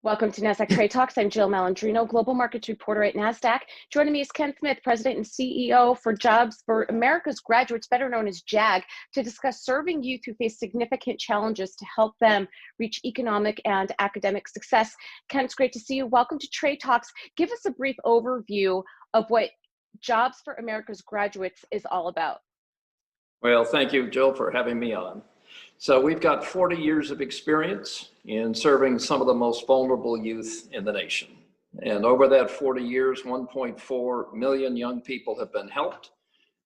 Welcome to Nasdaq Trade Talks. I'm Jill Malandrino, Global Markets Reporter at Nasdaq. Joining me is Kenneth, President and CEO for Jobs for America's Graduates, better known as JAG, to discuss serving youth who face significant challenges to help them reach economic and academic success. Ken, it's great to see you. Welcome to Trade Talks. Give us a brief overview of what Jobs for America's Graduates is all about. Well, thank you, Jill, for having me on. So we've got 40 years of experience in serving some of the most vulnerable youth in the nation. And over that 40 years, 1.4 million young people have been helped.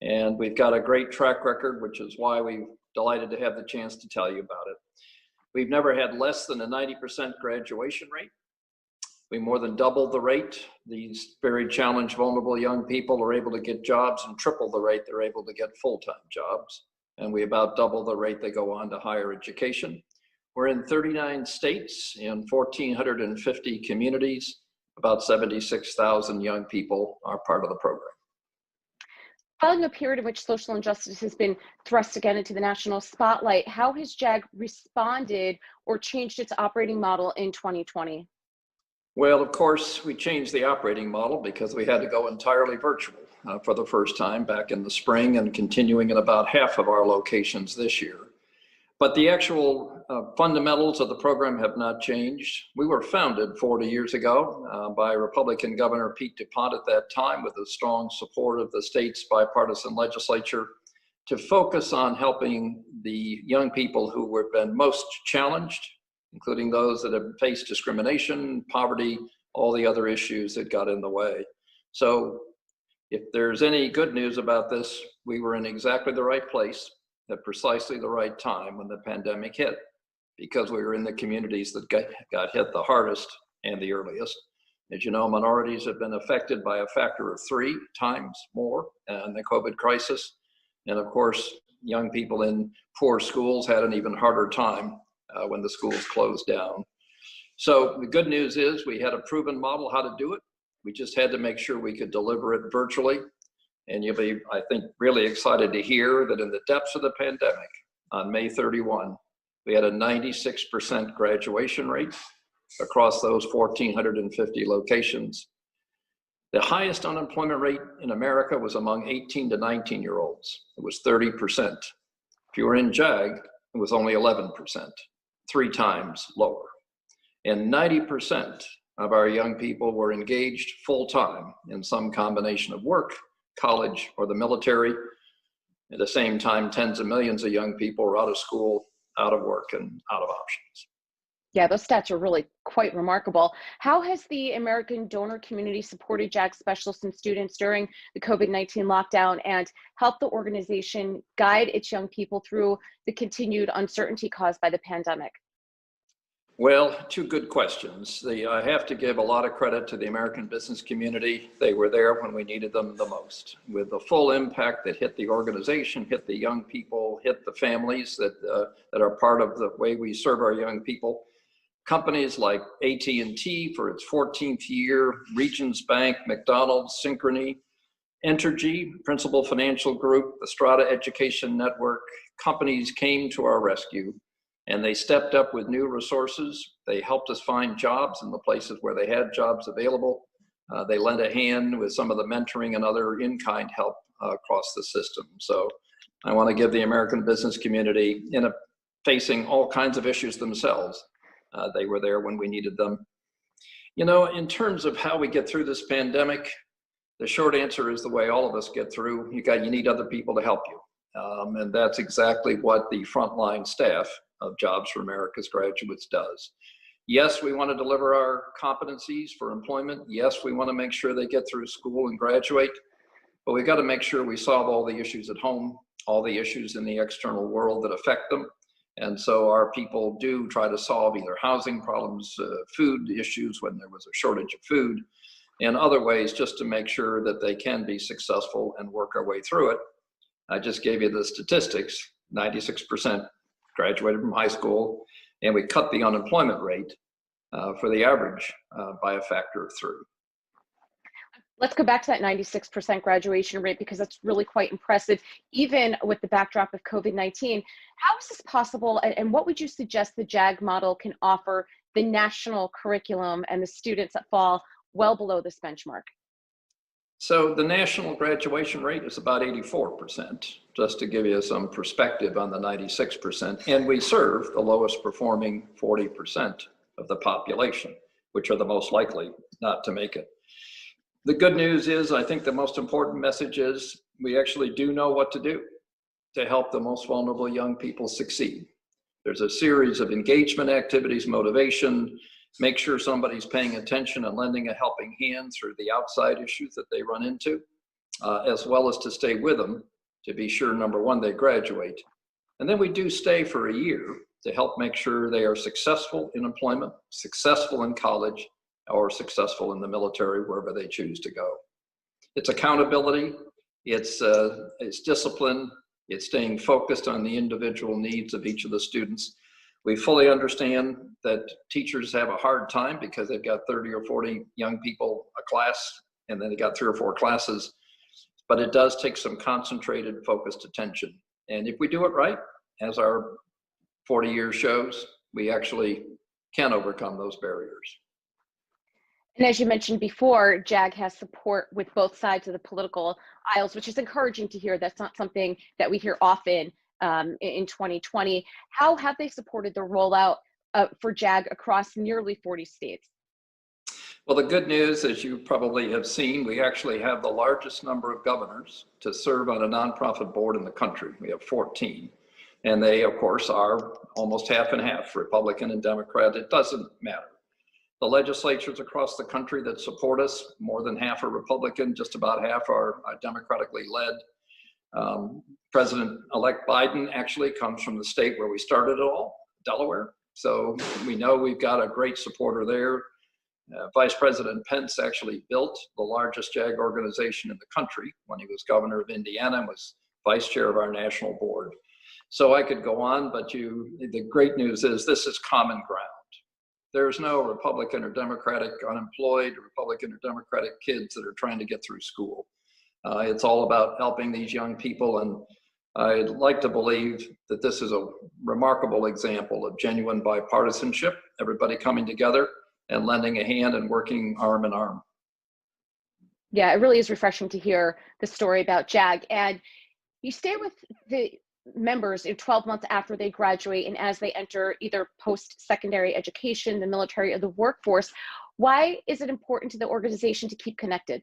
And we've got a great track record, which is why we're delighted to have the chance to tell you about it. We've never had less than a 90% graduation rate. We more than doubled the rate. These very challenged, vulnerable young people are able to get jobs and triple the rate they're able to get full-time jobs. And we about double the rate they go on to higher education. We're in 39 states, in 1,450 communities. About 76,000 young people are part of the program. Following a period in which social injustice has been thrust again into the national spotlight, how has JAG responded or changed its operating model in 2020? Well, of course, we changed the operating model because we had to go entirely virtual for the first time back in the spring, and continuing in about half of our locations this year. But the actual fundamentals of the program have not changed. We were founded 40 years ago by Republican Governor Pete DuPont at that time, with the strong support of the state's bipartisan legislature, to focus on helping the young people who have been most challenged, including those that have faced discrimination, poverty, all the other issues that got in the way. So if there's any good news about this, we were in exactly the right place at precisely the right time when the pandemic hit, because we were in the communities that got hit the hardest and the earliest. As you know, minorities have been affected by a factor of 3 times more in the COVID crisis. And of course, young people in poor schools had an even harder time when the schools closed down. So the good news is we had a proven model how to do it. We just had to make sure we could deliver it virtually. And you'll be, I think, really excited to hear that in the depths of the pandemic, on May 31, we had a 96% graduation rate across those 1,450 locations. The highest unemployment rate in America was among 18 to 19-year-olds. It was 30%. If you were in JAG, it was only 11%, 3 times lower. And 90% of our young people were engaged full-time in some combination of work, college, or the military. At the same time, tens of millions of young people were out of school, out of work, and out of options. Yeah, those stats are really quite remarkable. How has the American donor community supported JAG specialists and students during the COVID-19 lockdown and helped the organization guide its young people through the continued uncertainty caused by the pandemic? Well, 2 good questions. I have to give a lot of credit to the American business community. They were there when we needed them the most. With the full impact that hit the organization, hit the young people, hit the families that are part of the way we serve our young people. Companies like AT&T for its 14th year, Regions Bank, McDonald's, Synchrony, Entergy, Principal Financial Group, the Strata Education Network, companies came to our rescue. And they stepped up with new resources. They helped us find jobs in the places where they had jobs available. They lent a hand with some of the mentoring and other in-kind help across the system. So I want to give the American business community, facing all kinds of issues themselves, they were there when we needed them. You know, in terms of how we get through this pandemic, the short answer is the way all of us get through. You need other people to help you. And that's exactly what the frontline staff of Jobs for America's Graduates does. Yes, we want to deliver our competencies for employment. Yes, we want to make sure they get through school and graduate, but we've got to make sure we solve all the issues at home, all the issues in the external world that affect them. And so our people do try to solve either housing problems, food issues when there was a shortage of food, and other ways just to make sure that they can be successful and work our way through it. I just gave you the statistics, 96% graduated from high school, and we cut the unemployment rate for the average by a factor of 3. Let's go back to that 96% graduation rate, because that's really quite impressive, even with the backdrop of COVID-19. How is this possible, and what would you suggest the JAG model can offer the national curriculum and the students that fall well below this benchmark? So the national graduation rate is about 84%, just to give you some perspective on the 96%. And we serve the lowest performing 40% of the population, which are the most likely not to make it. The good news is, I think the most important message is we actually do know what to do to help the most vulnerable young people succeed. There's a series of engagement activities, motivation, make sure somebody's paying attention and lending a helping hand through the outside issues that they run into, as well as to stay with them to be sure, number one, they graduate. And then we do stay for a year to help make sure they are successful in employment, successful in college, or successful in the military, wherever they choose to go. It's accountability, it's discipline, it's staying focused on the individual needs of each of the students. We fully understand that teachers have a hard time because they've got 30 or 40 young people a class, and then they got 3 or 4 classes, but it does take some concentrated, focused attention. And if we do it right, as our 40 years shows, we actually can overcome those barriers. And as you mentioned before, JAG has support with both sides of the political aisles, which is encouraging to hear. That's not something that we hear often in 2020. How have they supported the rollout for JAG across nearly 40 states? Well, the good news, as you probably have seen, we actually have the largest number of governors to serve on a nonprofit board in the country. We have 14. And they, of course, are almost half and half, Republican and Democrat. It doesn't matter. The legislatures across the country that support us, more than half are Republican, just about half are democratically led. President-elect Biden actually comes from the state where we started it all, Delaware. So we know we've got a great supporter there. Vice President Pence actually built the largest JAG organization in the country when he was governor of Indiana and was vice chair of our national board. So I could go on, but the great news is this is common ground. There's no Republican or Democratic unemployed, or Republican or Democratic kids that are trying to get through school. It's all about helping these young people, and I'd like to believe that this is a remarkable example of genuine bipartisanship, everybody coming together and lending a hand and working arm in arm. Yeah, it really is refreshing to hear the story about JAG. And you stay with the members in 12 months after they graduate and as they enter either post-secondary education, the military, or the workforce. Why is it important to the organization to keep connected?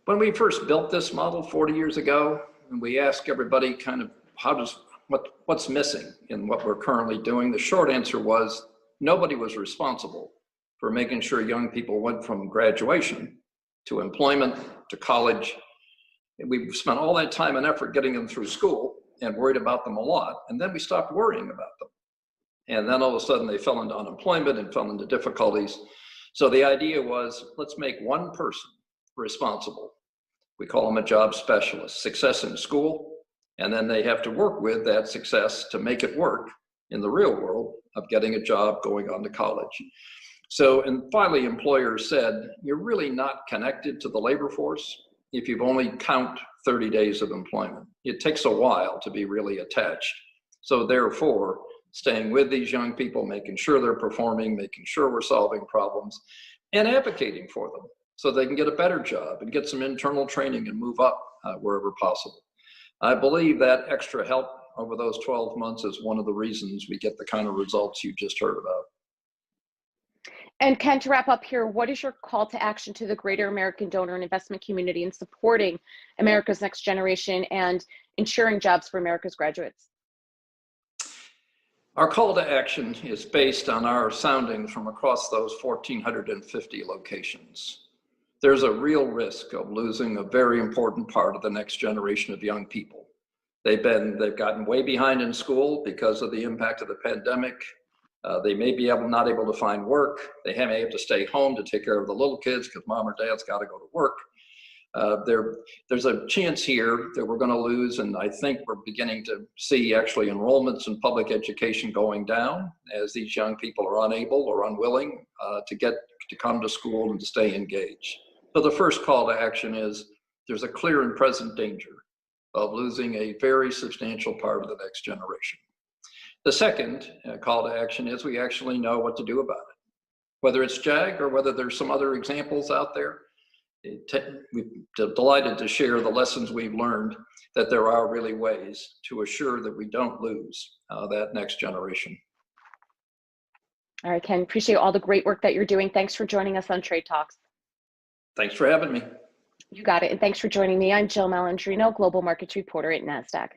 When we first built this model 40 years ago, and we asked everybody kind of what's missing in what we're currently doing, the short answer was nobody was responsible for making sure young people went from graduation to employment to college. We spent all that time and effort getting them through school and worried about them a lot. And then we stopped worrying about them. And then all of a sudden they fell into unemployment and fell into difficulties. So the idea was, let's make one person responsible. We call them a job specialist, success in school. And then they have to work with that success to make it work in the real world of getting a job, going on to college. So, and finally, employers said, you're really not connected to the labor force if you've only count 30 days of employment. It takes a while to be really attached. So therefore, staying with these young people, making sure they're performing, making sure we're solving problems, and advocating for them so they can get a better job and get some internal training and move up wherever possible. I believe that extra help over those 12 months is one of the reasons we get the kind of results you just heard about. And Ken, to wrap up here, what is your call to action to the greater American donor and investment community in supporting America's next generation and ensuring jobs for America's graduates? Our call to action is based on our soundings from across those 1,450 locations. There's a real risk of losing a very important part of the next generation of young people. They've gotten way behind in school because of the impact of the pandemic. They may be not able to find work. They may have to stay home to take care of the little kids because mom or dad's got to go to work. There's a chance here that we're going to lose, and I think we're beginning to see actually enrollments in public education going down as these young people are unable or unwilling to come to school and to stay engaged. So the first call to action is there's a clear and present danger of losing a very substantial part of the next generation. The second call to action is we actually know what to do about it. Whether it's JAG or whether there's some other examples out there, we're delighted to share the lessons we've learned, that there are really ways to assure that we don't lose that next generation. All right, Ken, appreciate all the great work that you're doing. Thanks for joining us on Trade Talks. Thanks for having me. You got it. And thanks for joining me. I'm Jill Malandrino, Global Markets Reporter at Nasdaq.